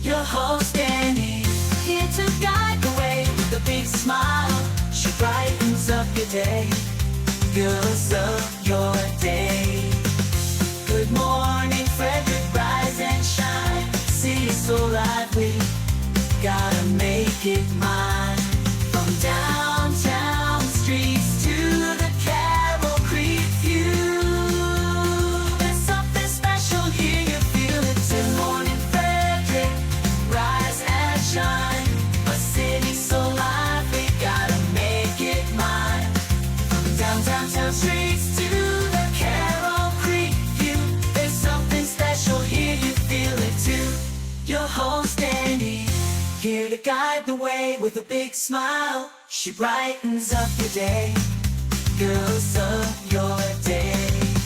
Your host Dani, here to guide the way with a big smile. She brightens up your day, girls of your day. Good morning Frederick, rise and shine. City so lively, gotta make it mine. From downtown streets to the Carroll Creek view, there's something special here, you feel it too. Good morning Frederick, rise and shine. A city so lively, gotta make it mine. From downtown streets to the Carroll Creek view, there's something special here, you feel it too. Your host Dani, here to guide the way with a big smile. She brightens up your day, girls of your day.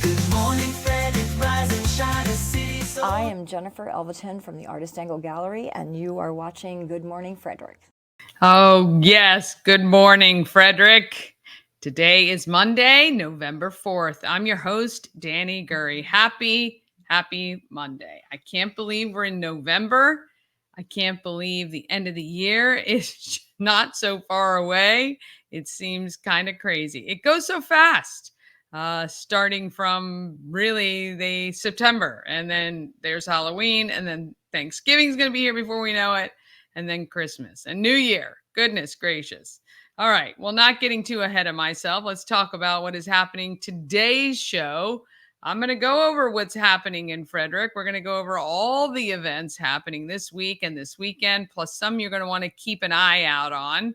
Good morning Frederick, rise and shine. A city so... I am Jennifer Elverton from the Artist Angle Gallery, and you are watching Good Morning Frederick. Oh, yes. Good morning, Frederick. Today is Monday, November 4th. I'm your host, Dani Gurry. Happy Monday. I can't believe we're in November. I can't believe the end of the year is not so far away. It seems kind of crazy. It goes so fast, starting from really the September, and then there's Halloween, and then Thanksgiving's going to be here before we know it, and then Christmas and New Year. Goodness gracious. All right. Well, not getting too ahead of myself. Let's talk about what is happening today's show. I'm going to go over what's happening in Frederick. We're going to go over all the events happening this week and this weekend, plus some you're going to want to keep an eye out on.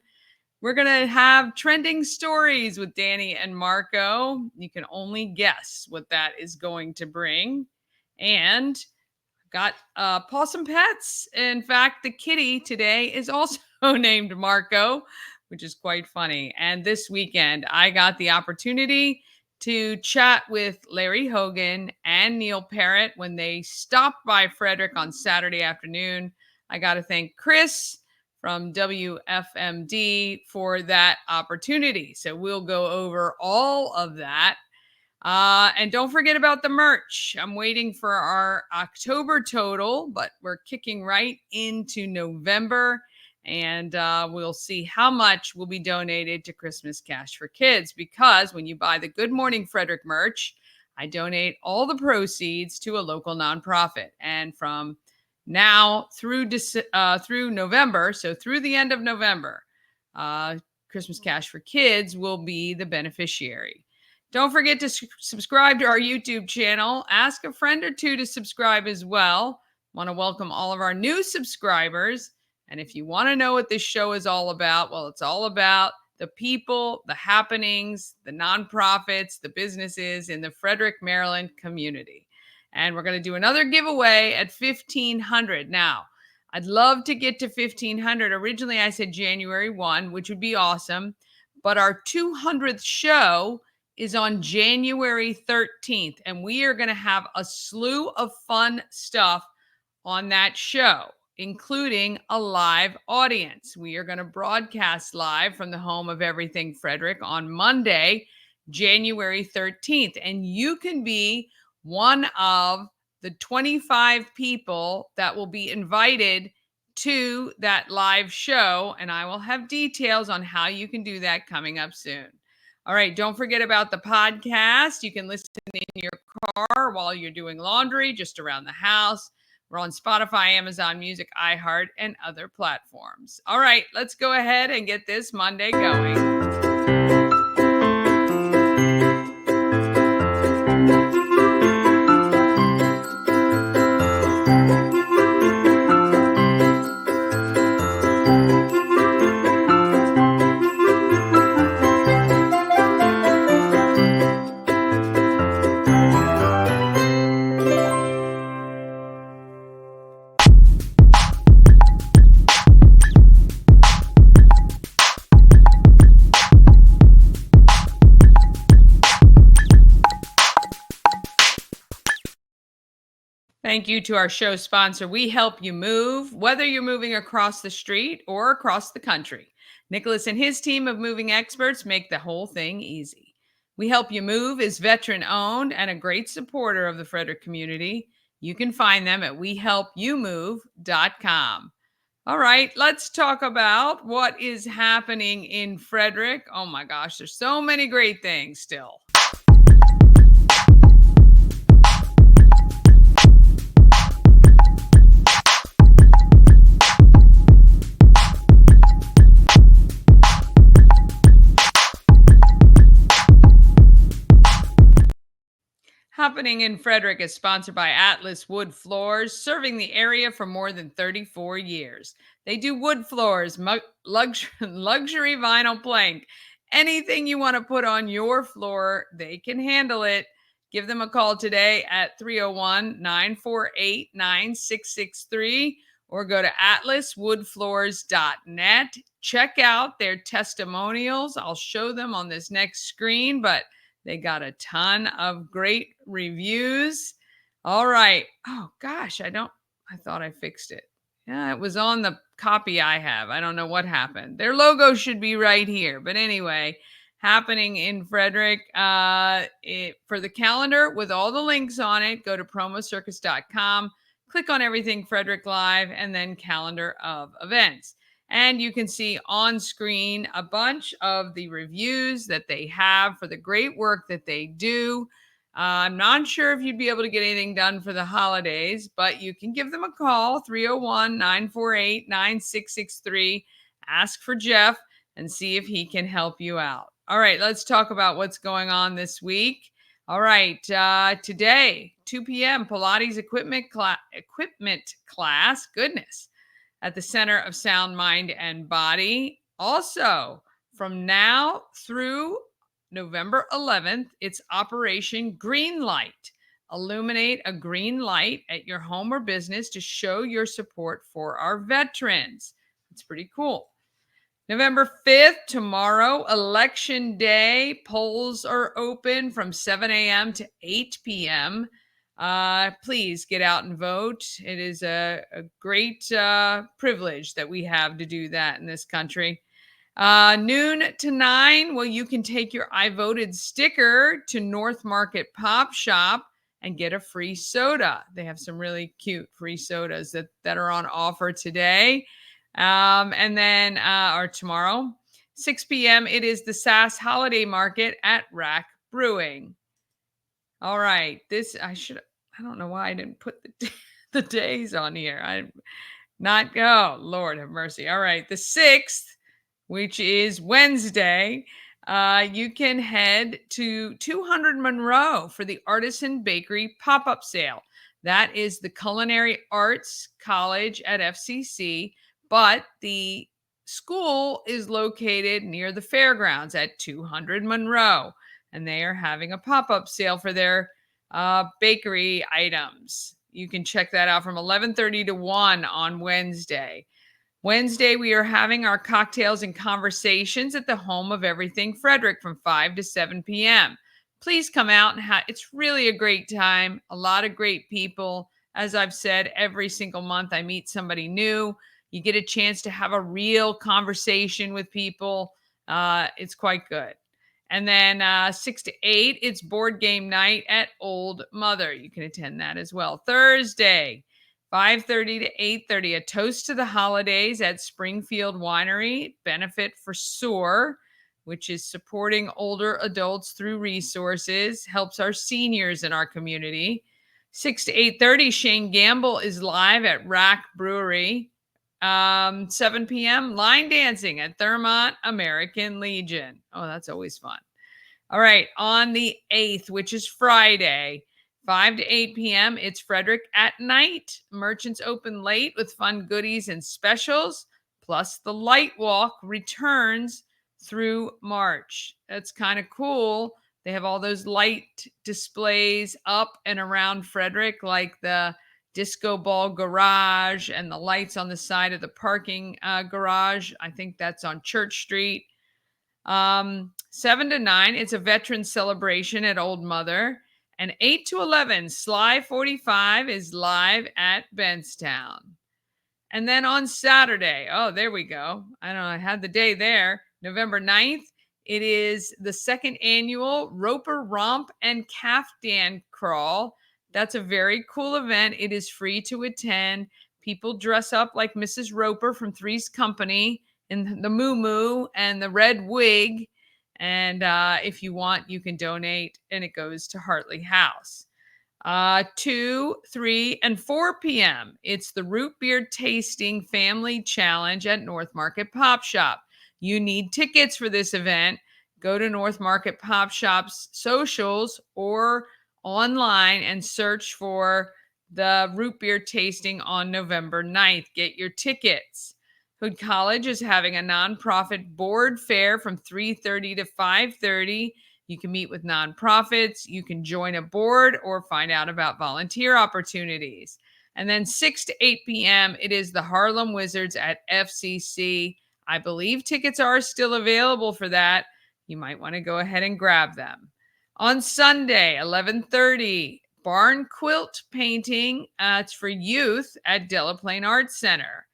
We're going to have trending stories with Dani and Marco. You can only guess what that is going to bring. And got Pawsome Pets. In fact, the kitty today is also named Marco, which is quite funny. And this weekend, I got the opportunity to chat with Larry Hogan and Neil Parrott when they stopped by Frederick on Saturday afternoon. I got to thank Chris from WFMD for that opportunity. So we'll go over all of that. And don't forget about the merch. I'm waiting for our October total, but we're kicking right into November. And we'll see how much will be donated to Christmas Cash for Kids, because when you buy the Good Morning Frederick merch, I donate all the proceeds to a local nonprofit. And from now through November, so through the end of November, Christmas Cash for Kids will be the beneficiary. Don't forget to subscribe to our YouTube channel. Ask a friend or two to subscribe as well. Want to welcome all of our new subscribers. And if you want to know what this show is all about, well, it's all about the people, the happenings, the nonprofits, the businesses in the Frederick, Maryland community. And we're going to do another giveaway at 1,500. Now, I'd love to get to 1,500. Originally, I said January 1, which would be awesome. But our 200th show is on January 13th. And we are going to have a slew of fun stuff on that show, including a live audience. We are going to broadcast live from the home of Everything Frederick on Monday, January 13th. And you can be one of the 25 people that will be invited to that live show. And I will have details on how you can do that coming up soon. All right, don't forget about the podcast. You can listen in your car while you're doing laundry, just around the house. We're on Spotify, Amazon Music, iHeart, and other platforms. All right, let's go ahead and get this Monday going. Thank you to our show sponsor. We help you move, whether you're moving across the street or across the country. Nicholas and his team of moving experts make the whole thing easy. We Help You Move is veteran owned and a great supporter of the Frederick community. You can find them at wehelpyoumove.com. All right, let's talk about what is happening in Frederick. Oh my gosh, there's so many great things still. Happening in Frederick is sponsored by Atlas Wood Floors, serving the area for more than 34 years. They do wood floors, luxury vinyl plank, anything you want to put on your floor, they can handle it. Give them a call today at 301-948-9663 or go to atlaswoodfloors.net. Check out their testimonials. I'll show them on this next screen, but they got a ton of great reviews. All right. Oh gosh, I thought I fixed it. Yeah, it was on the copy I have. I don't know what happened. Their logo should be right here. But anyway, happening in Frederick, for the calendar with all the links on it, go to promocircus.com, click on everything Frederick Live, and then calendar of events. And you can see on screen a bunch of the reviews that they have for the great work that they do. I'm not sure if you'd be able to get anything done for the holidays, but you can give them a call, 301-948-9663. Ask for Jeff and see if he can help you out. All right, let's talk about what's going on this week. All right, today, 2 p.m., Pilates equipment class. Goodness. At the Center of Sound, Mind, and Body. Also, from now through November 11th, it's Operation Green Light. Illuminate a green light at your home or business to show your support for our veterans. It's pretty cool. November 5th, tomorrow, Election Day. Polls are open from 7 a.m. to 8 p.m. Please get out and vote. It is a great privilege that we have to do that in this country. Noon to 9, well, you can take your I voted sticker to North Market Pop Shop and get a free soda. They have some really cute free sodas that are on offer today. And then, or tomorrow, 6 p.m., it is the SAS Holiday Market at Rack Brewing. All right, I don't know why I didn't put the days on here. Lord have mercy. All right, the 6th, which is Wednesday, you can head to 200 Monroe for the Artisan Bakery pop-up sale. That is the Culinary Arts College at FCC, but the school is located near the fairgrounds at 200 Monroe, and they are having a pop-up sale for their bakery items. You can check that out from 11:30 to 1 on Wednesday. Wednesday, we are having our cocktails and conversations at the Home of Everything Frederick from 5 to 7 p.m. Please come out and it's really a great time. A lot of great people. As I've said, every single month I meet somebody new. You get a chance to have a real conversation with people. It's quite good. And then 6 to 8, it's board game night at Old Mother. You can attend that as well. Thursday, 5:30 to 8:30, a toast to the holidays at Springfield Winery. Benefit for SOAR, which is supporting older adults through resources, helps our seniors in our community. 6 to 8:30, Shane Gamble is live at Rack Brewery. 7 p.m., line dancing at Thurmont American Legion. Oh, that's always fun. All right, on the 8th, which is Friday, 5 to 8 p.m., it's Frederick at Night. Merchants open late with fun goodies and specials, plus the Light Walk returns through March. That's kind of cool. They have all those light displays up and around Frederick, like the Disco Ball Garage and the lights on the side of the parking garage. I think that's on Church Street. 7 to 9, it's a veteran celebration at Old Mother. And 8 to 11, Sly 45 is live at Benstown. And then on Saturday, oh, there we go. I don't know, I had the day there. November 9th, it is the second annual Roper Romp and Caftan Crawl That's a very cool event. It is free to attend. People dress up like Mrs. Roper from Three's Company in the moo and the red wig. And if you want, you can donate, and it goes to Hartley House. 2, 3, and 4 p.m. It's the Root Beer Tasting Family Challenge at North Market Pop Shop. You need tickets for this event. Go to North Market Pop Shop's socials or online and search for the root beer tasting on November 9th. Get your tickets. Hood College is having a nonprofit board fair from 3:30 to 5:30. You can meet with nonprofits, you can join a board, or find out about volunteer opportunities. And then 6 to 8 p.m., it is the Harlem Wizards at FCC. I believe tickets are still available for that. You might want to go ahead and grab them. On Sunday, 11:30, barn quilt painting. It's for youth at Delaplane Arts Center.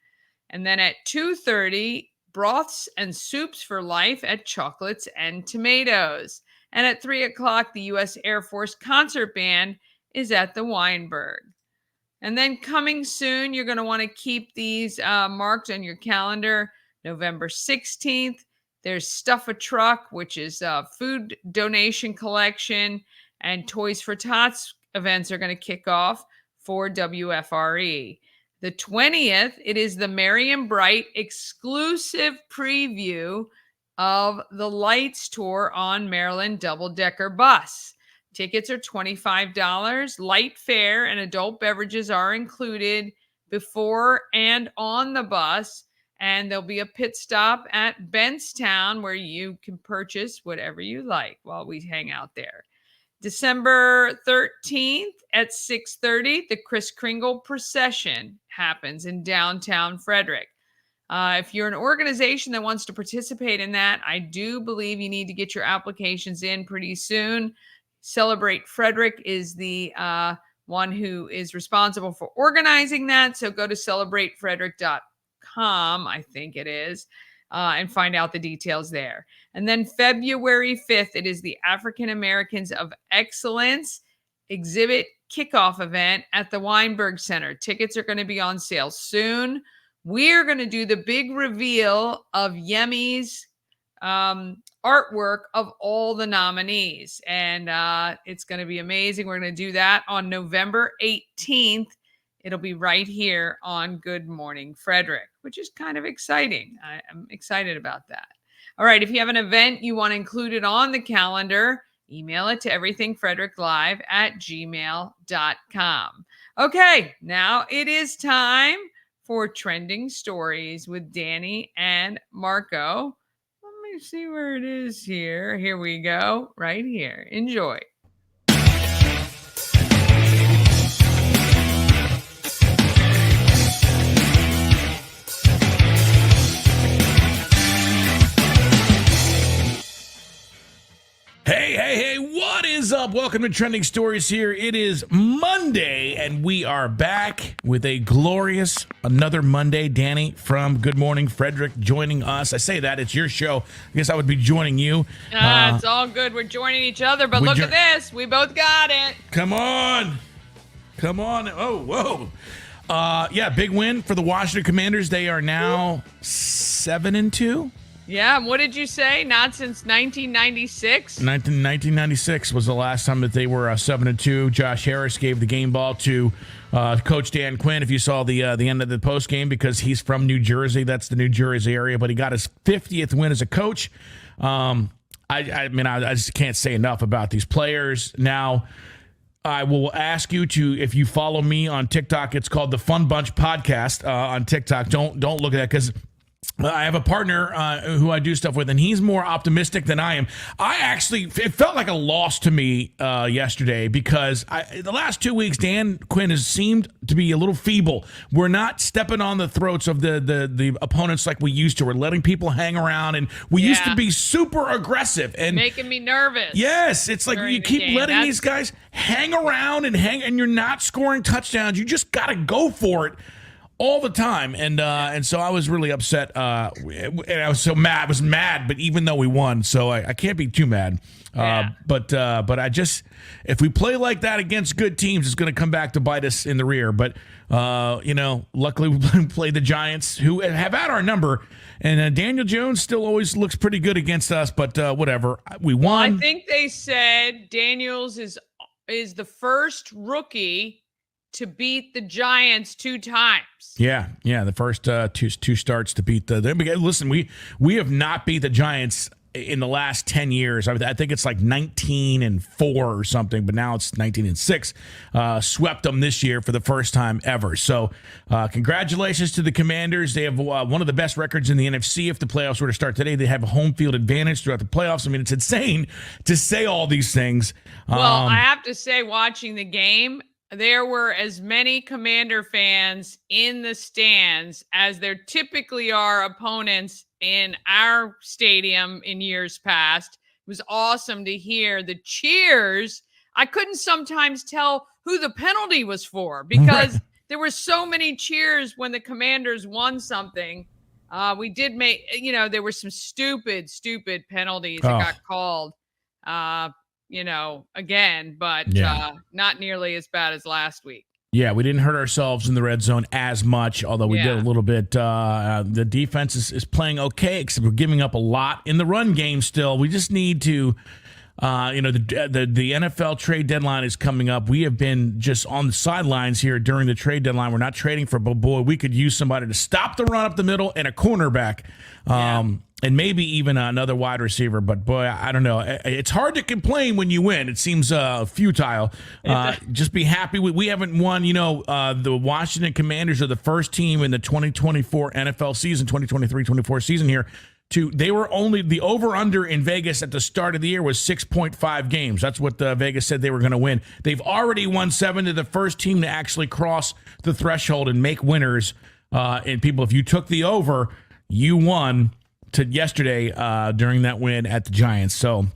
And then at 2:30, broths and soups for life at Chocolates and Tomatoes. And at 3 o'clock, the U.S. Air Force Concert Band is at the Weinberg. And then coming soon, you're going to want to keep these marked on your calendar. November 16th, there's Stuff a Truck, which is a food donation collection, and Toys for Tots events are going to kick off for WFRE. The 20th, it is the Merry & Bright exclusive preview of the Lights Tour on Maryland double-decker bus. Tickets are $25. Light fare and adult beverages are included before and on the bus. And there'll be a pit stop at Bentstown where you can purchase whatever you like while we hang out there. December 13th at 6:30, the Kris Kringle procession happens in downtown Frederick. If you're an organization that wants to participate in that, I do believe you need to get your applications in pretty soon. Celebrate Frederick is the one who is responsible for organizing that. So go to celeratefrederick.com, I think it is, and find out the details there. And then February 5th, it is the African Americans of Excellence exhibit kickoff event at the Weinberg Center. Tickets are going to be on sale soon. We're going to do the big reveal of Yemi's artwork of all the nominees. And it's going to be amazing. We're going to do that on November 18th. It'll be right here on Good Morning Frederick, which is kind of exciting. I'm excited about that. All right, if you have an event you want to include it on the calendar, email it to everythingfredericklive@gmail.com. Okay, now it is time for Trending Stories with Dani and Marco. Let me see where it is here. Here we go, right here. Enjoy. Hey, what is up? Welcome to Trending Stories here. It is Monday, and we are back with a glorious another Monday. Dani from Good Morning Frederick joining us. I say that, it's your show. I guess I would be joining you. It's all good. We're joining each other, but look at this. We both got it. Come on. Oh, whoa. Yeah, big win for the Washington Commanders. They are now 7-2. Yeah, what did you say? Not since 1996? 1996 was the last time that they were 7-2. Josh Harris gave the game ball to Coach Dan Quinn, if you saw the end of the post game, because he's from New Jersey. That's the New Jersey area, but he got his 50th win as a coach. I just can't say enough about these players. Now, I will ask you to, if you follow me on TikTok, it's called the Fun Bunch Podcast on TikTok. Don't look at that, because I have a partner who I do stuff with, and he's more optimistic than I am. It felt like a loss to me yesterday, because the last 2 weeks, Dan Quinn has seemed to be a little feeble. We're not stepping on the throats of the opponents like we used to. We're letting people hang around, and we used to be super aggressive and making me nervous. Yes, it's like you keep letting these guys hang around and you're not scoring touchdowns. You just got to go for it all the time, and so I was really upset. And I was so mad. I was mad, but even though we won, so I can't be too mad. But I just, if we play like that against good teams, it's going to come back to bite us in the rear. But luckily we played the Giants, who have had our number, and Daniel Jones still always looks pretty good against us. But whatever, we won. I think they said Daniels is the first rookie to beat the Giants 2 times. Yeah, the first two starts to beat the. Listen, we have not beat the Giants in the last 10 years. I think it's like 19-4 or something, but now it's 19-6. Swept them this year for the first time ever. So congratulations to the Commanders. They have one of the best records in the NFC. If the playoffs were to start today, they have a home field advantage throughout the playoffs. I mean, it's insane to say all these things. Well, I have to say, watching the game, there were as many Commander fans in the stands as there typically are opponents in our stadium in years past. It was awesome to hear the cheers. I couldn't sometimes tell who the penalty was for because there were so many cheers when the Commanders won something. We did make, there were some stupid penalties that got called. Again, but not nearly as bad as last week. Yeah, we didn't hurt ourselves in the red zone as much, although we did a little bit. The defense is playing okay, except we're giving up a lot in the run game still. We just need to, the NFL trade deadline is coming up. We have been just on the sidelines here during the trade deadline. We're not trading for, but boy, we could use somebody to stop the run up the middle and a cornerback. And maybe even another wide receiver. But, boy, I don't know. It's hard to complain when you win. It seems futile. Just be happy. We haven't won. The Washington Commanders are the first team in the 2024 NFL season, 2023-24 season here. They were only the over-under in Vegas at the start of the year was 6.5 games. That's what Vegas said they were going to win. They've already won 7. They're the first team to actually cross the threshold and make winners. And people, if you took the over, you won to yesterday during that win at the Giants. So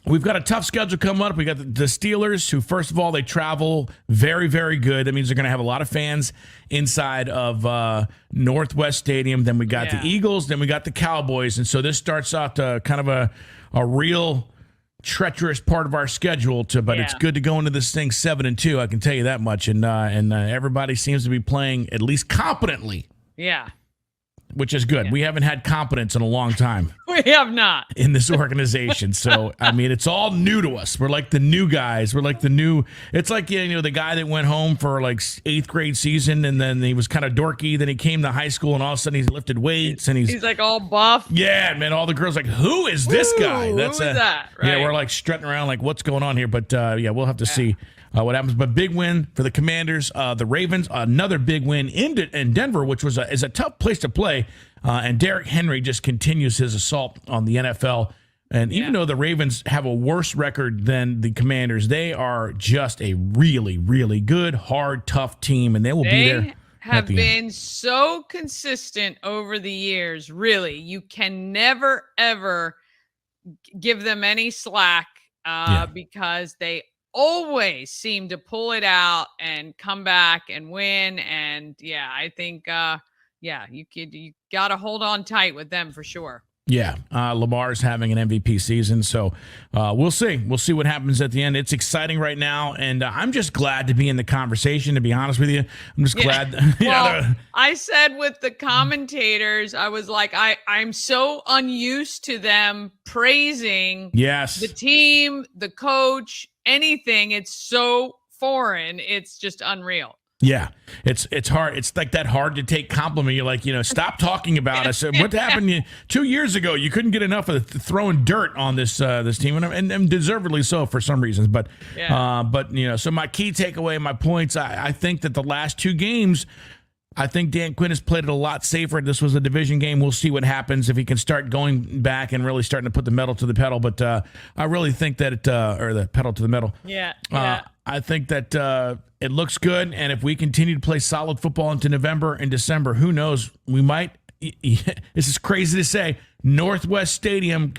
we've got a tough schedule coming up. We got the Steelers, who, first of all, they travel very, very good. That means they're going to have a lot of fans inside of Northwest Stadium. Then we got the Eagles. Then we got the Cowboys. And so this starts out kind of a real treacherous part of our schedule. But it's good to go into this thing 7-2. I can tell you that much. And everybody seems to be playing at least competently. Yeah. Which is good. We haven't had competence in a long time. We have not. In this organization. So, I mean, it's all new to us. We're like the new guys. We're like the new. It's like, the guy that went home for like 8th grade season and then he was kind of dorky. Then he came to high school and all of a sudden he's lifted weights and he's like all buff. Yeah, man. All the girls like, who is this guy? Who is that? Right. Yeah, we're like strutting around like, what's going on here? But we'll have to see what happens. But big win for the Commanders. The Ravens, another big win in Denver, which is a tough place to play. And Derrick Henry just continues his assault on the NFL. And even though the Ravens have a worse record than the Commanders, they are just a really, really good, hard, tough team. And they will be there. Have been so consistent over the years. Really, you can never, ever give them any slack because they always seem to pull it out and come back and win. And I think you got to hold on tight with them for sure. Yeah, Lamar's having an MVP season, so we'll see. We'll see what happens at the end. It's exciting right now, and I'm just glad to be in the conversation, to be honest with you. I'm just glad. Well, I said with the commentators, I was like, I'm so unused to them praising the team, the coach, anything. It's so foreign. It's just unreal. Yeah, it's hard. It's like that hard to take compliment. You're like, stop talking about us. What happened 2 years ago? You couldn't get enough of throwing dirt on this team, and deservedly so for some reasons. But so my key takeaway, my points. I think that the last 2 games, I think Dan Quinn has played it a lot safer. This was a division game. We'll see what happens if he can start going back and really starting to put the metal to the pedal. But I really think that or the pedal to the metal. I think that it looks good, and if we continue to play solid football into November and December, who knows? We might this is crazy to say, Northwest Stadium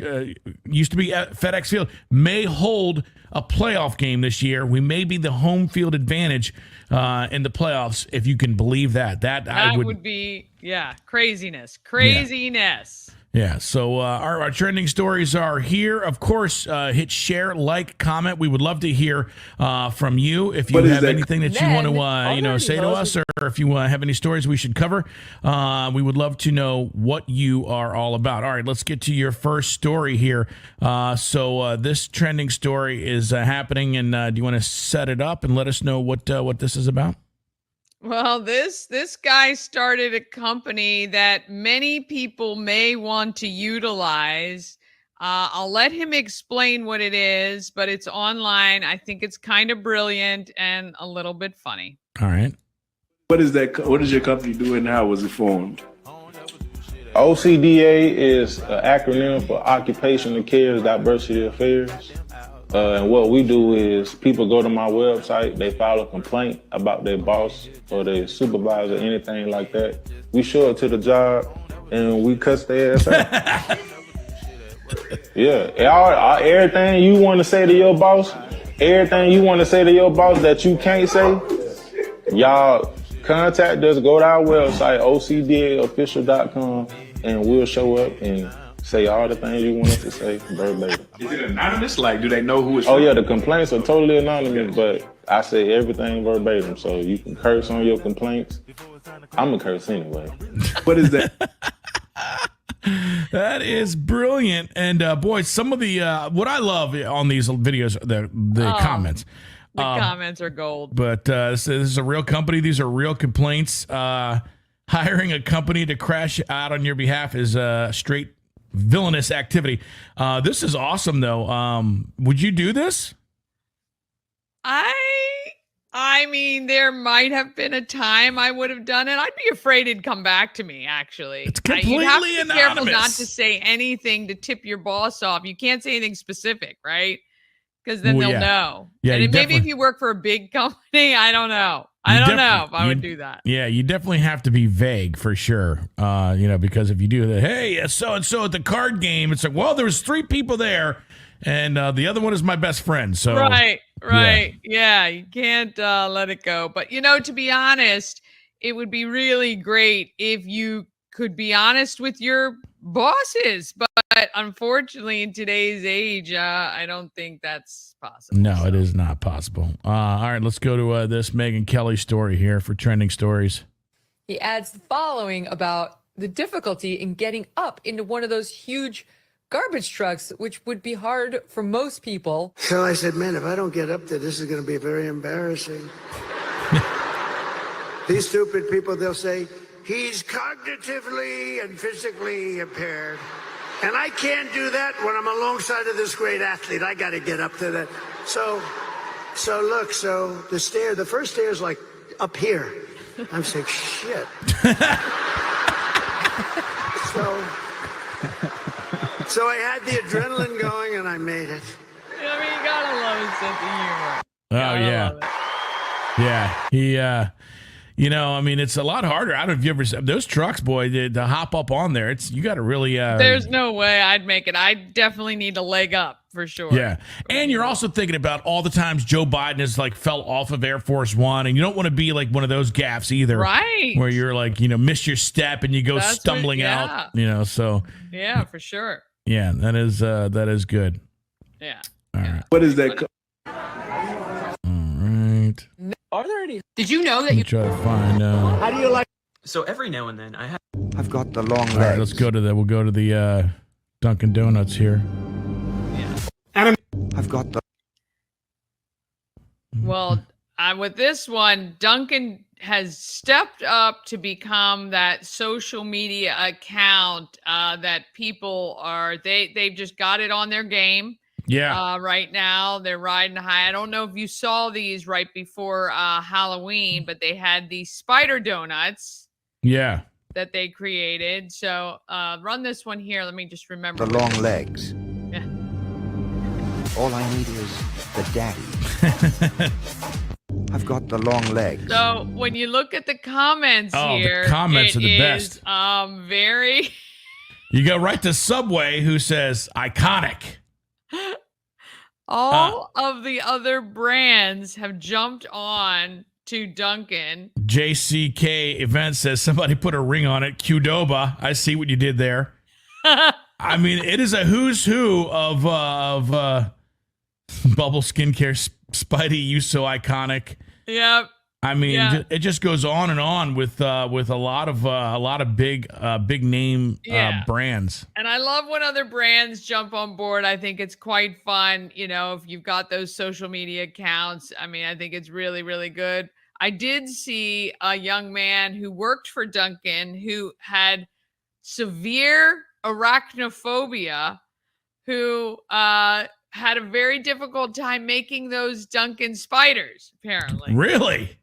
used to be at FedEx Field, may hold a playoff game this year. We may be the home field advantage in the playoffs, if you can believe that. That would be, craziness. Yeah, so our trending stories are here. Of course, hit share, like, comment. We would love to hear from you. If you have anything that you want to say to us, or if you have any stories we should cover, we would love to know what you are all about. All right, let's get to your first story here. So this trending story is happening, and do you want to set it up and let us know what this is about? Well, this guy started a company that many people may want to utilize. I'll let him explain what it is, but it's online. I think it's kind of brilliant and a little bit funny. All right. What is that? What does your company do, and how was it formed? OCDA is an acronym for Occupational Care Diversity Affairs. And what we do is people go to my website, they file a complaint about their boss or their supervisor, anything like that. We show it to the job and we cuss their ass out. Yeah, everything you want to say to your boss, that you can't say, y'all contact us, go to our website, ocdaofficial.com, and we'll show up and say all the things you want us to say verbatim. Is it anonymous? Like, do they know who it's Oh from? yeah, the complaints are totally anonymous, but I say everything verbatim, so you can curse on your complaints. I'm a curse anyway. What is that? That is brilliant. And boy, some of the what I love on these videos, the comments. The comments are gold. But this is a real company. These are real complaints. Hiring a company to crash out on your behalf is straight villainous activity. This is awesome, though. Would you do this? I mean, there might have been a time I would have done it. I'd be afraid it'd come back to me, actually. It's completely you have to be anonymous. careful not to say anything to tip your boss off. You can't say anything specific, right? Because then they'll know. Yeah, and maybe if you work for a big company, I don't know. I don't know if I would do that. Yeah, you definitely have to be vague for sure. Because if you do that, hey, so-and-so at the card game, it's like, well, there was 3 people there, and the other one is my best friend. So Right. Yeah, you can't let it go. But, to be honest, it would be really great if you could be honest with your bosses. But unfortunately, in today's age, I don't think that's possible. No, it is not possible. All right, let's go to this Megyn Kelly story here for trending stories. He adds the following about the difficulty in getting up into one of those huge garbage trucks, which would be hard for most people. So I said, man, if I don't get up there, this is going to be very embarrassing. These stupid people, they'll say, he's cognitively and physically impaired. And I can't do that when I'm alongside of this great athlete. I got to get up to that. So the first stair is like up here. I'm saying, shit. So I had the adrenaline going and I made it. You gotta love his sense of humor. Oh, yeah. Yeah. He, it's a lot harder. I don't know if you ever those trucks, boy, to hop up on there. You got to really. There's no way I'd make it. I definitely need a leg up for sure. Yeah, and you're also thinking about all the times Joe Biden has fell off of Air Force One, and you don't want to be like one of those gaffes either, right? Where you're miss your step and you go stumbling out. So yeah, for sure. Yeah, that is good. Yeah. All right. What is that? Are there any? Did you know that you try to find? How do you like? So every now and then I've got the long legs. All right, let's go to we'll go to the Dunkin' Donuts here. Yeah. I've got the. Well, with this one, Duncan has stepped up to become that social media account that people are. They've just got it on their game. Yeah. Right now they're riding high. I don't know if you saw these right before Halloween, but they had these spider donuts. Yeah. That they created. So run this one here. Let me just remember. The long legs. Yeah. All I need is the daddy. I've got the long legs. So when you look at the comments here, the comments it are the is, best. very. You go right to Subway, who says iconic. All of the other brands have jumped on to Dunkin'. JCK Event says somebody put a ring on it. Qdoba. I see what you did there. I mean, it is a who's who of bubble skincare. Spidey, you so iconic. Yep. I mean, it just goes on and on with a lot of big name brands. And I love when other brands jump on board. I think it's quite fun. You know, if you've got those social media accounts, I mean, I think it's really, really good. I did see a young man who worked for Dunkin' who had severe arachnophobia, who had a very difficult time making those Dunkin' spiders, apparently. Really?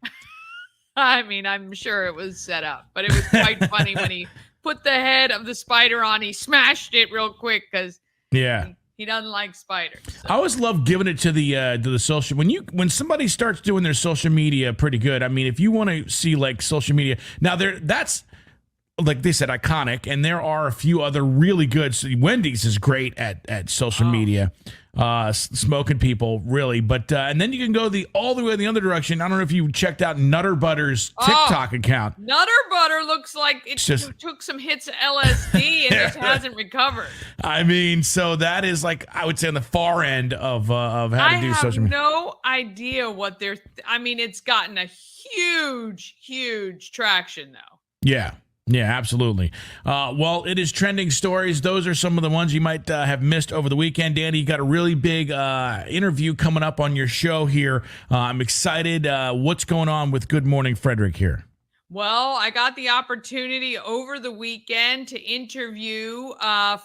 I mean, I'm sure it was set up, but it was quite funny when he put the head of the spider on. He smashed it real quick because he doesn't like spiders. So. I always love giving it to the social when somebody starts doing their social media pretty good. I mean, if you want to see like social media now, that's like they said, iconic, and there are a few other really good. So Wendy's is great at social media, smoking people really, but and then you can go all the way in the other direction. I don't know if you checked out Nutter Butter's TikTok account. Nutter Butter looks like it took some hits of LSD and just hasn't recovered. I mean, so that is like I would say on the far end of how to do social media. I have no idea what they're. I mean, it's gotten a huge traction though. Yeah. Yeah, absolutely. Well, it is trending stories. Those are some of the ones you might have missed over the weekend. Dani, you got a really big interview coming up on your show here. I'm excited. What's going on with Good Morning Frederick here? Well, I got the opportunity over the weekend to interview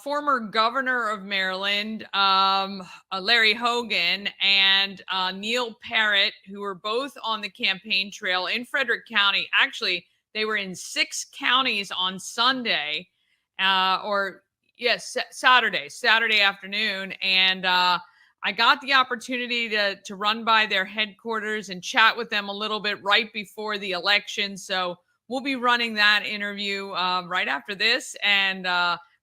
former governor of Maryland, Larry Hogan, and Neil Parrott, who were both on the campaign trail in Frederick County. Actually, they were in 6 counties on Sunday, Saturday afternoon. And I got the opportunity to run by their headquarters and chat with them a little bit right before the election. So we'll be running that interview right after this, and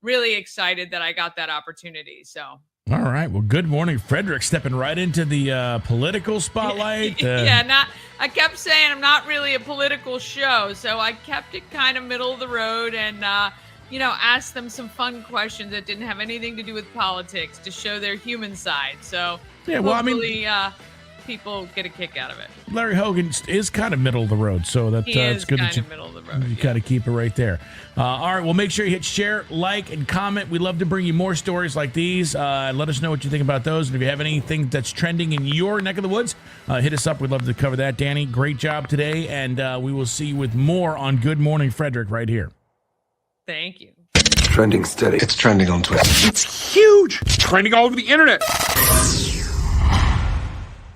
really excited that I got that opportunity. So. All right. Well, Good Morning Frederick stepping right into the political spotlight. I kept saying I'm not really a political show, so I kept it kind of middle of the road and, asked them some fun questions that didn't have anything to do with politics to show their human side. So hopefully people get a kick out of it. Larry Hogan is kind of middle of the road, so it's good that you got to keep it right there. All right, well, make sure you hit share, like, and comment. We'd love to bring you more stories like these. Let us know what you think about those. And if you have anything that's trending in your neck of the woods, hit us up. We'd love to cover that. Dani, great job today, and we will see you with more on Good Morning Frederick right here. Thank you. Trending steady. It's trending on Twitter. It's huge. It's trending all over the internet.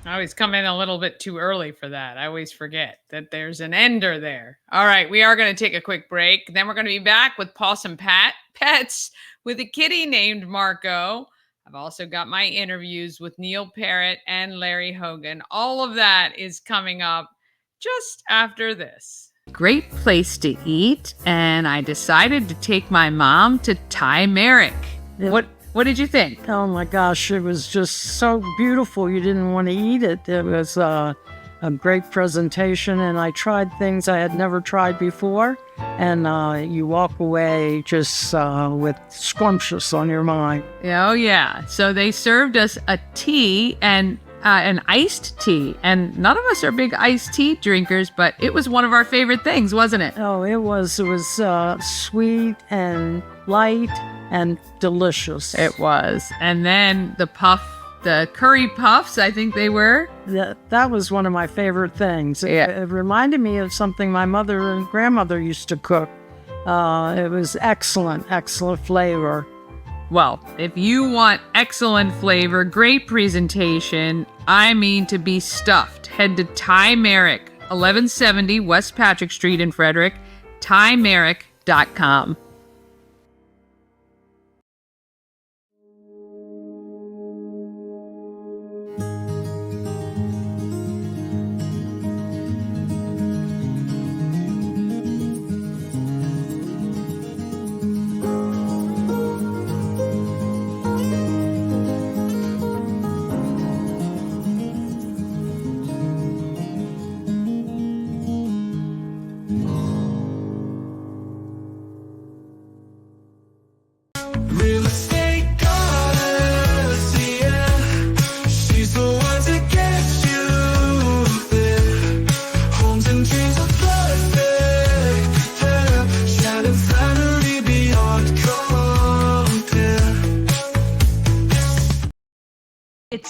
I always come in a little bit too early for that. I always forget that there's an ender there. All right, we are going to take a quick break. Then we're going to be back with Pawsome Pets with a kitty named Marco. I've also got my interviews with Neil Parrott and Larry Hogan. All of that is coming up just after this. Great place to eat, and I decided to take my mom to Thai Merrick. What did you think? Oh my gosh, it was just so beautiful. You didn't want to eat it. It was a great presentation, and I tried things I had never tried before. And you walk away just with scrumptious on your mind. Oh, yeah. So they served us a tea and an iced tea. And none of us are big iced tea drinkers, but it was one of our favorite things, wasn't it? Oh, it was sweet and light and delicious. It was. And then the curry puffs, I think they were. That was one of my favorite things. Yeah. It reminded me of something my mother and grandmother used to cook. It was excellent flavor. Well, if you want excellent flavor, great presentation, I mean to be stuffed, head to Thai Merrick, 1170 West Patrick Street in Frederick, thaimerrick.com.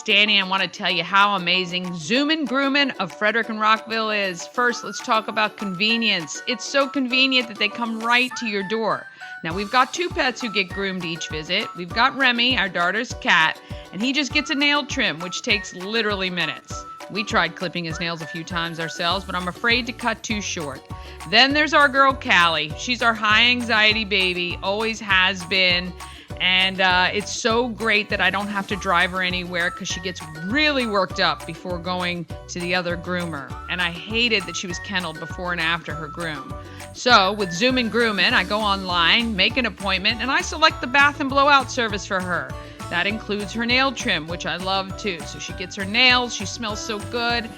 it's Dani. I want to tell you how amazing Zoomin' Groomin' of Frederick and Rockville is. First, let's talk about convenience. It's so convenient that they come right to your door. Now, we've got 2 pets who get groomed each visit. We've got Remy, our daughter's cat, and he just gets a nail trim, which takes literally minutes. We tried clipping his nails a few times ourselves, but I'm afraid to cut too short. Then there's our girl, Callie. She's our high anxiety baby, always has been. And it's so great that I don't have to drive her anywhere because she gets really worked up before going to the other groomer. And I hated that she was kenneled before and after her groom. So with Zoomin' Groomin', I go online, make an appointment, and I select the bath and blowout service for her. That includes her nail trim, which I love too. So she gets her nails, she smells so good,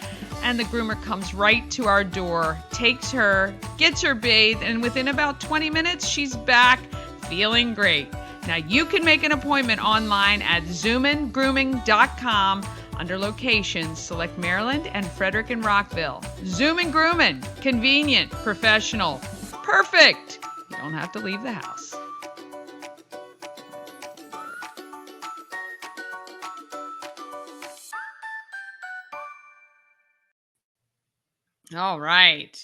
and the groomer comes right to our door, takes her, gets her bathed, and within about 20 minutes, she's back feeling great. Now you can make an appointment online at zoomingrooming.com. Under locations, select Maryland and Frederick and Rockville. Zoomin' Groomin', convenient, professional, perfect. You don't have to leave the house. All right.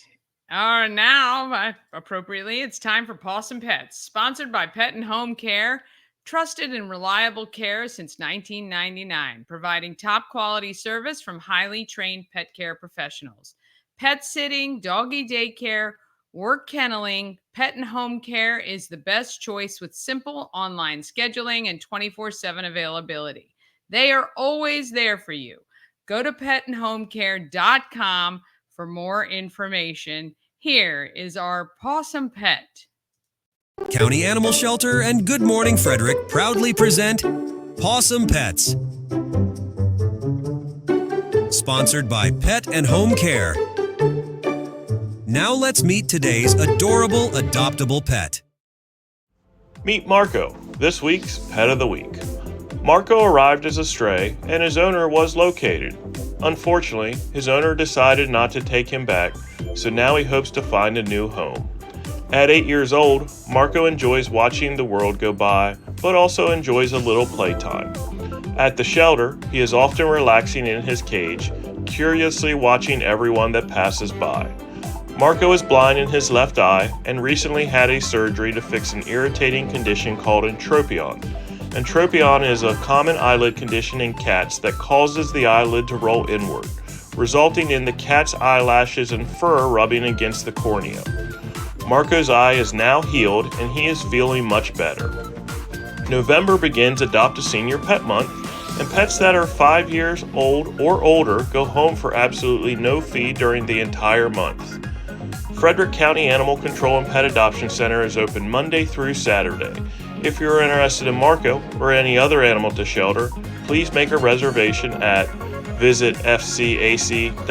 Now, appropriately, it's time for Pawsome Pets, sponsored by Pet and Home Care. Trusted and reliable care since 1999, providing top quality service from highly trained pet care professionals. Pet sitting, doggy daycare, work kenneling, Pet and Home Care is the best choice with simple online scheduling and 24/7 availability. They are always there for you. Go to petandhomecare.com for more information. Here is our Pawsome Pet. County Animal Shelter and Good Morning Frederick proudly present Pawsome Pets. Sponsored by Pet and Home Care. Now let's meet today's adorable adoptable pet. Meet Marco, this week's Pet of the Week. Marco arrived as a stray and his owner was located. Unfortunately, his owner decided not to take him back, so now he hopes to find a new home. At 8 years old, Marco enjoys watching the world go by, but also enjoys a little playtime. At the shelter, he is often relaxing in his cage, curiously watching everyone that passes by. Marco is blind in his left eye and recently had a surgery to fix an irritating condition called entropion. Entropion is a common eyelid condition in cats that causes the eyelid to roll inward, resulting in the cat's eyelashes and fur rubbing against the cornea. Marco's eye is now healed and he is feeling much better. November begins Adopt a Senior Pet Month, and pets that are 5 years old or older go home for absolutely no fee during the entire month. Frederick County Animal Control and Pet Adoption Center is open Monday through Saturday. If you're interested in Marco or any other animal to shelter, please make a reservation at visit fcac.as.me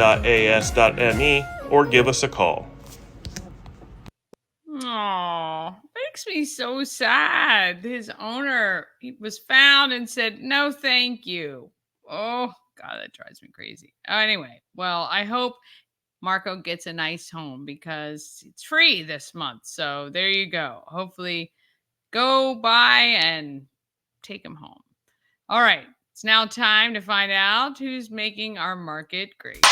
or give us a call. Oh, makes me so sad. His owner was found and said, no, thank you. Oh, God, that drives me crazy. Anyway, well, I hope Marco gets a nice home because it's free this month. So there you go. Hopefully go by and take him home. All right. It's now time to find out who's making our market great.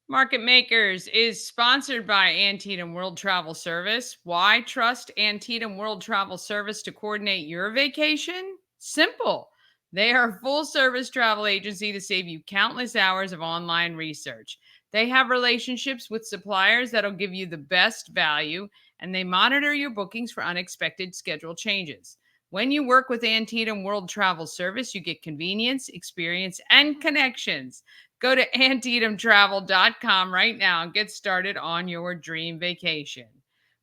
Market Makers is sponsored by Antietam World Travel Service. Why trust Antietam World Travel Service to coordinate your vacation? Simple. They are a full-service travel agency to save you countless hours of online research. They have relationships with suppliers that'll give you the best value, and they monitor your bookings for unexpected schedule changes. When you work with Antietam World Travel Service, you get convenience, experience, and connections. Go to AntietamTravel.com right now and get started on your dream vacation.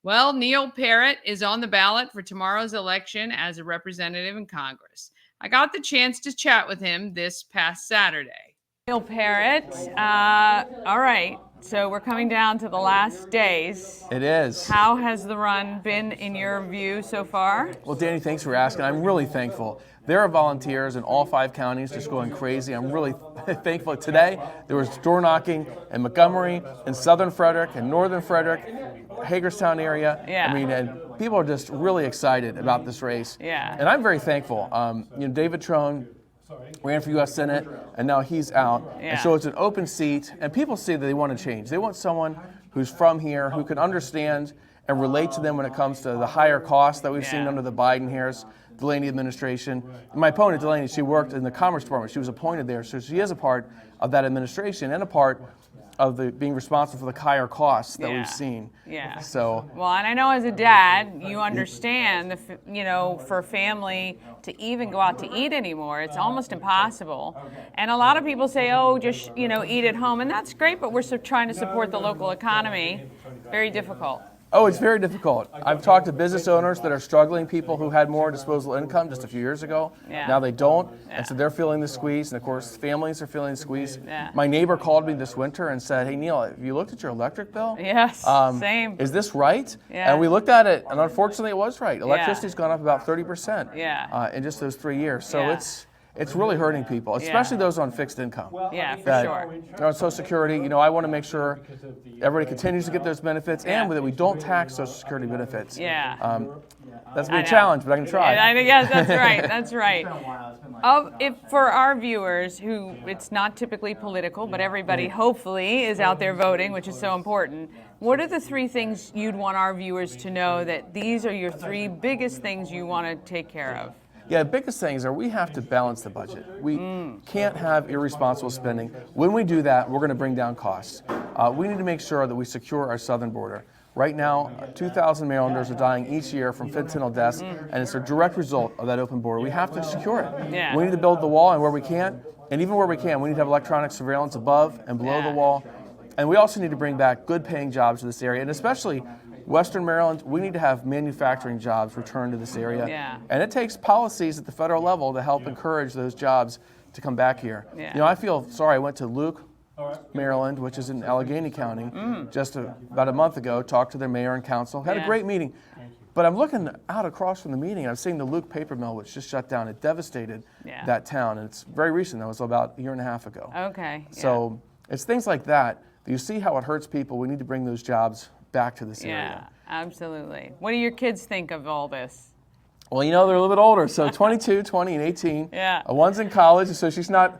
Well, Neil Parrott is on the ballot for tomorrow's election as a representative in Congress. I got the chance to chat with him this past Saturday. Neil Parrott, all right. So we're coming down to the last days. It is. How has the run been in your view so far? Well, Dani, thanks for asking. I'm really thankful. There are volunteers in all 5 counties just going crazy. I'm really thankful. Today, there was door knocking in Montgomery, in Southern Frederick, in Northern Frederick, Hagerstown area. Yeah. I mean, and people are just really excited about this race. Yeah. And I'm very thankful. David Trone ran for U.S. Senate, and now he's out. Yeah. And so it's an open seat, and people see that they want to change. They want someone who's from here, who can understand and relate to them when it comes to the higher costs that we've seen under the Biden-Harris Delaney administration. My opponent, Delaney, she worked in the Commerce Department. She was appointed there, so she is a part of that administration and a part of the being responsible for the higher costs that we've seen. Yeah. So. Well, and I know as a dad, you understand for family to even go out to eat anymore, it's almost impossible. And a lot of people say, oh, just eat at home, and that's great, but we're trying to support the local economy. Very difficult. Oh, it's very difficult. I've talked to business owners that are struggling, people who had more disposable income just a few years ago. Yeah. Now they don't, and so they're feeling the squeeze, and of course families are feeling the squeeze. Yeah. My neighbor called me this winter and said, hey Neil, have you looked at your electric bill? Yes, same. Is this right? Yeah. And we looked at it, and unfortunately it was right. Electricity's gone up about 30% in just those 3 years. So it's really hurting people, especially those on fixed income. Yeah, for sure. They're on Social Security. I want to make sure everybody continues to get those benefits and that we don't tax Social Security benefits. Yeah. That's going to be a challenge, but I can try. Yes, that's right. That's right. For our viewers who it's not typically political, but everybody hopefully is out there voting, which is so important. What are the 3 things you'd want our viewers to know that these are your 3 biggest things you want to take care of? Yeah, the biggest things are we have to balance the budget. We can't have irresponsible spending. When we do that, we're going to bring down costs. We need to make sure that we secure our southern border. Right now, 2,000 Marylanders are dying each year from fentanyl deaths, and it's a direct result of that open border. We have to secure it. Yeah. We need to build the wall, and where we can't, and even where we can, we need to have electronic surveillance above and below the wall. And we also need to bring back good-paying jobs to this area, and especially Western Maryland, we need to have manufacturing jobs return to this area. Yeah. And it takes policies at the federal level to help encourage those jobs to come back here. Yeah. I feel sorry. I went to Luke, Maryland, which is in Allegheny County, just about a month ago, talked to their mayor and council, had a great meeting. But I'm looking out across from the meeting, I'm seeing the Luke paper mill, which just shut down. It devastated that town, and it's very recent. That was about a year and a half ago. Okay. So it's things like that. You see how it hurts people. We need to bring those jobs back to this area. Yeah, absolutely. What do your kids think of all this? Well, they're a little bit older, so 22, 20, and 18. Yeah. One's in college, so she's not,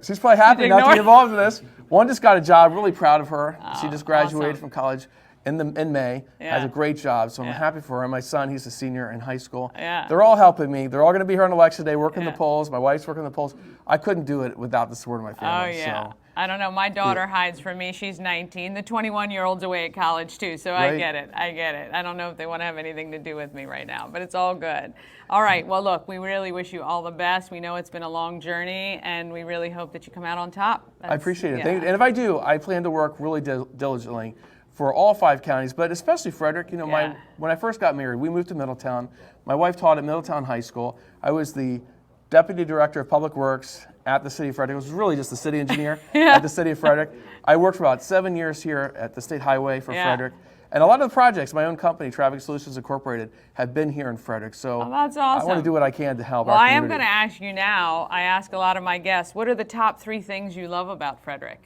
she's probably happy not to be involved in this. One just got a job, really proud of her. She just graduated from college in May, has a great job, so I'm happy for her. And my son, he's a senior in high school. Yeah. They're all helping me. They're all going to be here on election day, working the polls. My wife's working the polls. I couldn't do it without the support of my family. Oh, yeah. So. I don't know. My daughter hides from me. She's 19. The 21-year-old's away at college, too, so I get it. I don't know if they want to have anything to do with me right now, but it's all good. All right. Well, look, we really wish you all the best. We know it's been a long journey, and we really hope that you come out on top. I appreciate it. And if I do, I plan to work really diligently for all 5 counties, but especially Frederick. When I first got married, we moved to Middletown. My wife taught at Middletown High School. I was the Deputy Director of Public Works at the City of Frederick. I was really just the city engineer at the City of Frederick. I worked for about 7 years here at the State Highway for Frederick. And a lot of the projects, my own company, Traffic Solutions Incorporated, have been here in Frederick. So that's awesome. I want to do what I can to help our Well, I community. am going to ask you now, I ask a lot of my guests, what are the top 3 things you love about Frederick?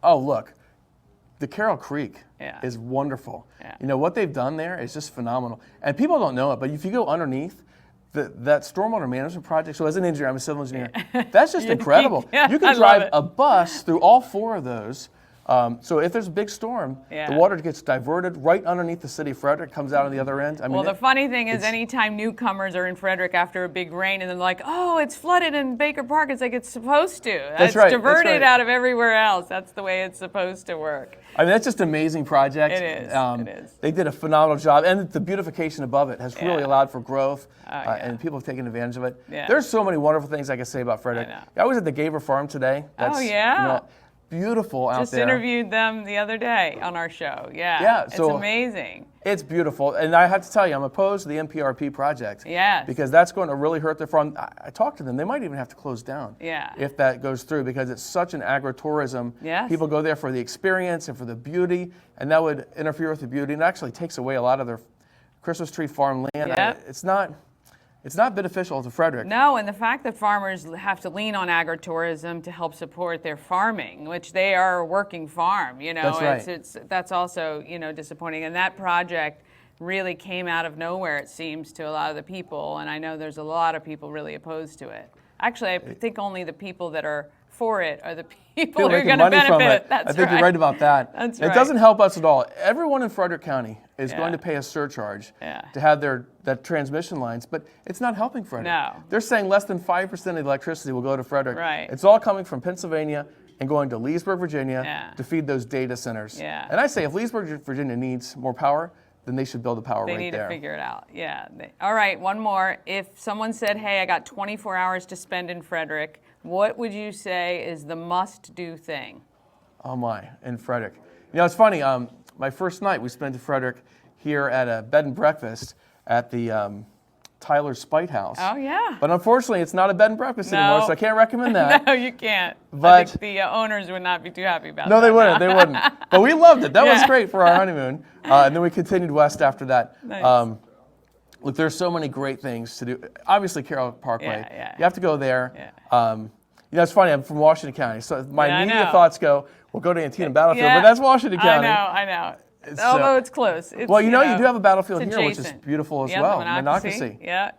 Oh, look, the Carroll Creek Yeah. is wonderful. Yeah. What they've done there is just phenomenal. And people don't know it, but if you go underneath, that stormwater management project, so as an engineer, I'm a civil engineer, that's just incredible. You can drive a bus through all 4 of those. So if there's a big storm, the water gets diverted right underneath the city of Frederick, comes out on the other end. Well, the funny thing is anytime newcomers are in Frederick after a big rain and they're like, oh, it's flooded in Baker Park, it's like it's supposed to. That's right. Diverted out of everywhere else. That's the way it's supposed to work. I mean, that's just an amazing project. It is. It is. They did a phenomenal job, and the beautification above it has really allowed for growth, and people have taken advantage of it. Yeah. There's so many wonderful things I can say about Frederick. I was at the Gaver Farm today. Oh, yeah? beautiful out Just there. interviewed them the other day on our show. Yeah. Yeah, It's so amazing. It's beautiful. And I have to tell you, I'm opposed to the NPRP project. Yes. Because that's going to really hurt the farm. I talked to them. They might even have to close down. Yeah. If that goes through, because it's such an agritourism. Yes. People go there for the experience and for the beauty, and that would interfere with the beauty, and actually takes away a lot of their Christmas tree farm land. Yep. It's not beneficial to Frederick. No, and the fact that farmers have to lean on agritourism to help support their farming, which they are a working farm, you know, That's right. That's also, you know, disappointing. And that project really came out of nowhere, it seems, to a lot of the people. And I know there's a lot of people really opposed to it. Actually, I think only the people that are for it are the people who are going to benefit. That's I think you're right about that. That's It doesn't help us at all. Everyone in Frederick County is going to pay a surcharge to have that transmission lines, but it's not helping Frederick. No. They're saying less than 5% of the electricity will go to Frederick. Right. It's all coming from Pennsylvania and going to Leesburg, Virginia to feed those data centers. Yeah. And I say if Leesburg, Virginia needs more power, then they should build the power They right need there. to figure it out. Yeah. All right, one more. If someone said, hey, I got 24 hours to spend in Frederick, what would you say is the must-do thing? Oh my, in Frederick. You know, it's funny, my first night we spent in Frederick here at a bed and breakfast at the Tyler Spite House. Oh, yeah. But unfortunately, it's not a bed and breakfast anymore, so I can't recommend that. No, you can't. I But think the owners would not be too happy about that. no, they wouldn't. They wouldn't. But we loved it. That was Yeah. great for our honeymoon. And then we continued west after that. Nice. Look, there's so many great things to do. Obviously, Carroll Parkway. Yeah. You have to go there. Yeah. You know, it's funny. I'm from Washington County, so my Yeah, I immediate know. thoughts go, we'll go to Antietam Battlefield, Yeah. but that's Washington County. I know. So- Although it's close. It's, Well, you know, you do have a battlefield it's here, which is adjacent. beautiful as Yep, well, Monocacy. Yeah,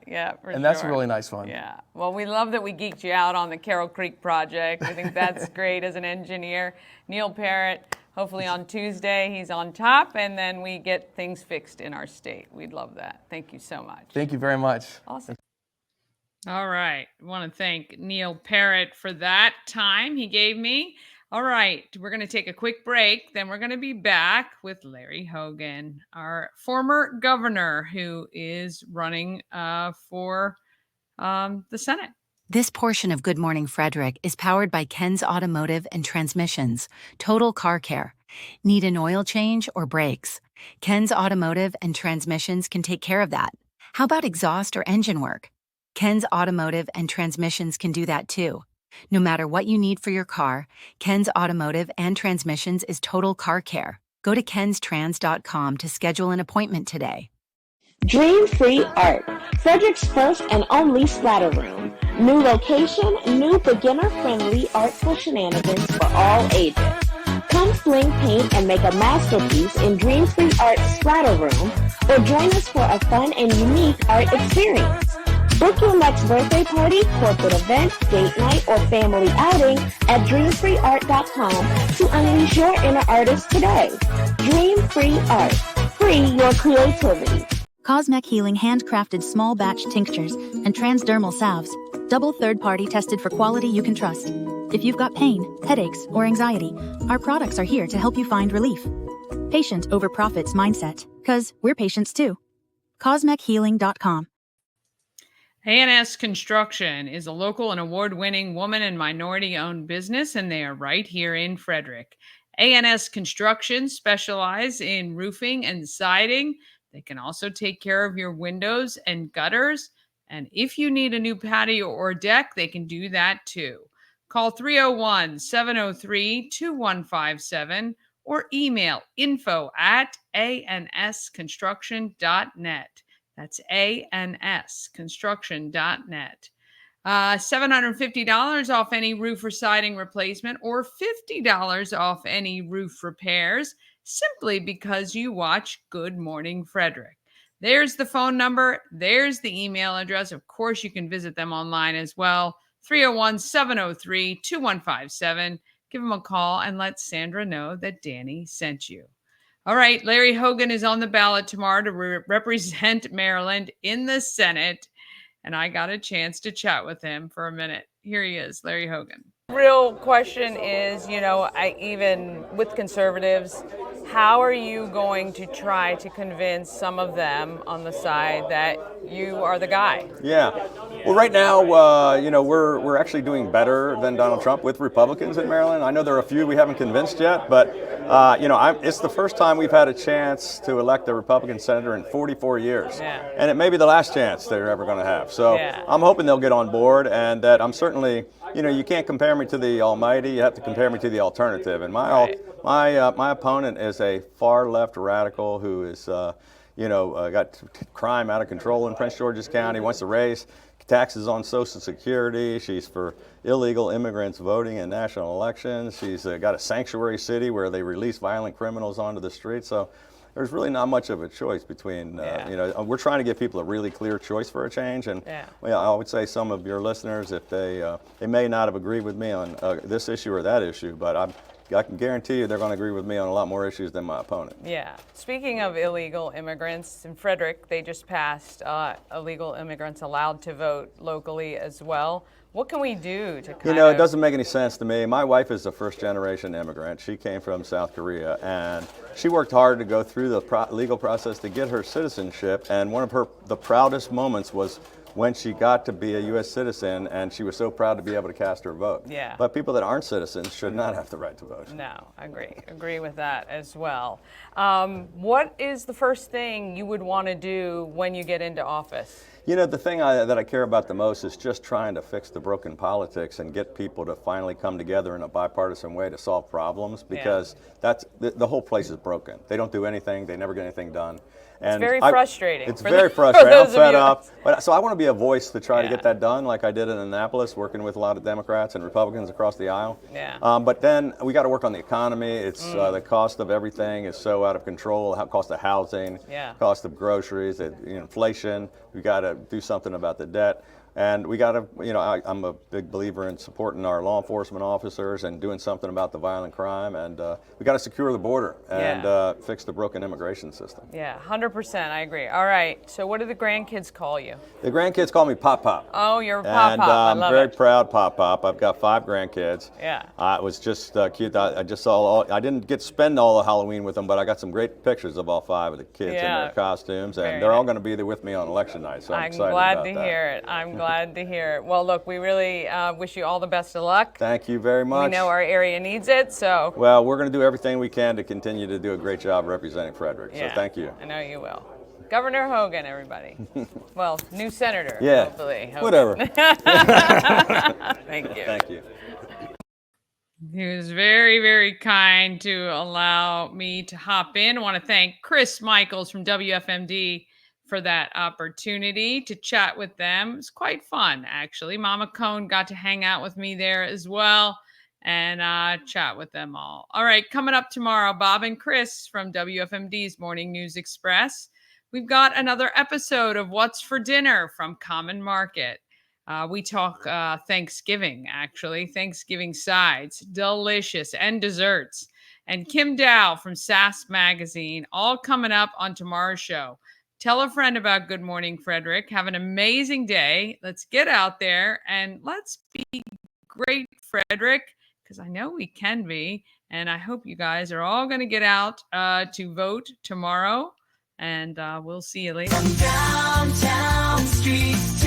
for And that's a sure. really nice one. Yeah. Well, we love that we geeked you out on the Carroll Creek project. I think that's great as an engineer. Neil Parrott, hopefully on Tuesday, he's on top, and then we get things fixed in our state. We'd love that. Thank you so much. Thank you very much. Awesome. All right. I want to thank Neil Parrott for that time he gave me. All right. We're going to take a quick break. Then we're going to be back with Larry Hogan, our former governor who is running for the Senate. This portion of Good Morning Frederick is powered by Ken's Automotive and Transmissions, Total Car Care. Need an oil change or brakes? Ken's Automotive and Transmissions can take care of that. How about exhaust or engine work? Ken's Automotive and Transmissions can do that too. No matter what you need for your car, Ken's Automotive and Transmissions is Total Car Care. Go to kenstrans.com to schedule an appointment today. Dream Free Art, Frederick's first and only splatter room. New location, new beginner-friendly artful shenanigans for all ages. Come sling paint and make a masterpiece in Dream Free Art's splatter room, or join us for a fun and unique art experience. Book your next birthday party, corporate event, date night, or family outing at dreamfreeart.com to unleash your inner artist today. Dream Free Art. Free your creativity. Cosmec Healing handcrafted small batch tinctures and transdermal salves, double third-party tested for quality you can trust. If you've got pain, headaches, or anxiety, our products are here to help you find relief. Patient over profits mindset, 'cause we're patients too. CosmecHealing.com. A&S Construction is a local and award-winning woman and minority-owned business, and they are right here in Frederick. A&S Construction specialize in roofing and siding. They can also take care of your windows and gutters. And if you need a new patio or deck, they can do that too. Call 301-703-2157 or email info@ansconstruction.net. That's ansconstruction.net. $750 off any roof or siding replacement or $50 off any roof repairs simply because you watch Good Morning Frederick. There's the phone number. There's the email address. Of course, you can visit them online as well. 301-703-2157. Give them a call and let Sandra know that Dani sent you. All right, Larry Hogan is on the ballot tomorrow to represent Maryland in the Senate, and I got a chance to chat with him for a minute. Here he is, Larry Hogan. Real question is, even with conservatives, How are you going to try to convince some of them on the side that you are the guy? Yeah. Well, right now, we're actually doing better than Donald Trump with Republicans in Maryland. I know there are a few we haven't convinced yet, but it's the first time we've had a chance to elect a Republican senator in 44 years, and it may be the last chance they're ever going to have. So I'm hoping they'll get on board, and that I'm certainly, you can't compare me to the almighty. You have to compare me to the alternative, and my opponent is a far left radical who is. Got crime out of control in Prince George's County, wants to raise taxes on Social Security. She's for illegal immigrants voting in national elections. She's got a sanctuary city where they release violent criminals onto the streets. So there's really not much of a choice between, we're trying to give people a really clear choice for a change. And I would say some of your listeners, if they may not have agreed with me on this issue or that issue, but I can guarantee you they're going to agree with me on a lot more issues than my opponent. Yeah. Speaking of illegal immigrants, in Frederick, they just passed illegal immigrants allowed to vote locally as well. What can we do to it doesn't make any sense to me. My wife is a first-generation immigrant. She came from South Korea, and she worked hard to go through the legal process to get her citizenship, and one of the proudest moments was when she got to be a U.S. citizen, and she was so proud to be able to cast her vote. Yeah. But people that aren't citizens should not have the right to vote. No, I agree with that as well. What is the first thing you would want to do when you get into office? The thing that I care about the most is just trying to fix the broken politics and get people to finally come together in a bipartisan way to solve problems, because that's the whole place is broken. They don't do anything. They never get anything done. And it's very frustrating. It's very frustrating. I'm fed up. So I want to be a voice to try to get that done, like I did in Annapolis, working with a lot of Democrats and Republicans across the aisle. Yeah. But then we got to work on the economy. It's the cost of everything is so out of control. Cost of housing, cost of groceries, inflation. We got to do something about the debt. And we got to, I'm a big believer in supporting our law enforcement officers and doing something about the violent crime. And we got to secure the border and fix the broken immigration system. Yeah, 100%. I agree. All right. So what do the grandkids call you? The grandkids call me Pop Pop. Oh, you're Pop Pop. I love I'm very proud Pop Pop. I've got 5 grandkids. Yeah. It was just cute. I just saw I didn't get to spend all the Halloween with them, but I got some great pictures of all 5 of the kids in their costumes. And they're all going to be there with me on election night. So I'm excited about that. I'm glad to hear it. I'm glad to hear it. Well, look, we really wish you all the best of luck. Thank you very much. We know our area needs it, so. Well, we're going to do everything we can to continue to do a great job representing Frederick. So thank you. I know you will. Governor Hogan, everybody. Well, new senator, hopefully. Hogan. Whatever. Thank you. Thank you. He was very, very kind to allow me to hop in. I want to thank Chris Michaels from WFMD for that opportunity to chat with them. It was quite fun, actually. Mama Cone got to hang out with me there as well and chat with them all. All right, coming up tomorrow, Bob and Chris from WFMD's Morning News Express. We've got another episode of What's for Dinner from Common Market. We talk Thanksgiving, actually. Thanksgiving sides, delicious, and desserts. And Kim Dow from SAS Magazine, all coming up on tomorrow's show. Tell a friend about Good Morning Frederick. Have an amazing day. Let's get out there and let's be great, Frederick, because I know we can be. And I hope you guys are all going to get out to vote tomorrow. And we'll see you later. Downtown streets.